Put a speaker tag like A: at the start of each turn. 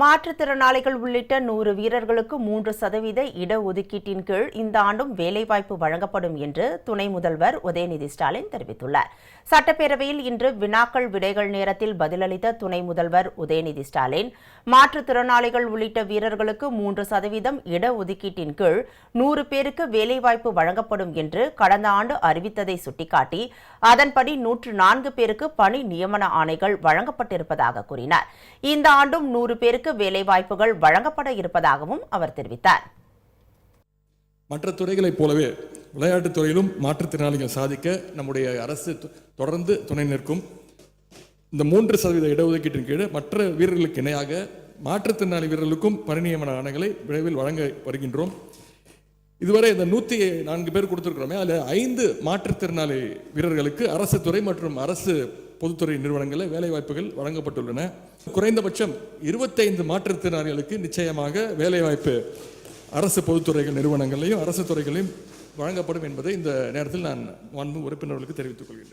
A: மாற்றுத்திறனாளிகள் உள்ளிட்ட 100 வீரர்களுக்கு 3% இடஒதுக்கீட்டின் கீழ் இந்த ஆண்டும் வேலைவாய்ப்பு வழங்கப்படும் என்று துணை முதல்வர் உதயநிதி ஸ்டாலின் தெரிவித்துள்ளார். சட்டப்பேரவையில் இன்று வினாக்கள் விடைகள் நேரத்தில் பதிலளித்த துணை முதல்வர் உதயநிதி ஸ்டாலின், மாற்றுத்திறனாளிகள் உள்ளிட்ட வீரர்களுக்கு 3% இடஒதுக்கீட்டின் கீழ் 100 பேருக்கு வேலைவாய்ப்பு வழங்கப்படும் என்று கடந்த ஆண்டு அறிவித்ததை சுட்டிக்காட்டி, அதன்படி 104 பேருக்கு பணி நியமன ஆணைகள் வழங்கப்பட்டிருப்பதாக கூறினார். இந்த ஆண்டும் 100 பேருக்கு வேலைவாய்ப்புகள் வழங்கப்பட இருப்பதாகவும் அவர் தெரிவித்தார்.
B: மற்ற துறைகளைப் போலவே விளையாட்டுத் துறையிலும் மாற்றுத்திறனாளிகள் சாதிக்க நம்முடைய அரசு தொடர்ந்து துணை நிற்கும். இந்த 3% இடஒதுக்கீட்டின் கீழ் மற்ற வீரர்களுக்கு இணையாக மாற்றுத்திறனாளி வீரர்களுக்கும் பணி நியமன ஆணைகளை விரைவில் வழங்க வருகின்றோம். இதுவரை இந்த 104 பேர் கொடுத்திருக்கிறோமே, அதில் 5 மாற்றுத்திறனாளி வீரர்களுக்கு அரசு துறை மற்றும் அரசு பொதுத்துறை நிறுவனங்களில் வேலைவாய்ப்புகள் வழங்கப்பட்டுள்ளன. குறைந்தபட்சம் 25 மாற்றுத்திறனாளிகளுக்கு நிச்சயமாக வேலைவாய்ப்பு அரசு பொதுத்துறைகள் நிறுவனங்களையும் அரசு துறைகளையும் வழங்கப்படும் என்பதை இந்த நேரத்தில் நான் உறுப்பினர்களுக்கு தெரிவித்துக் கொள்கிறேன்.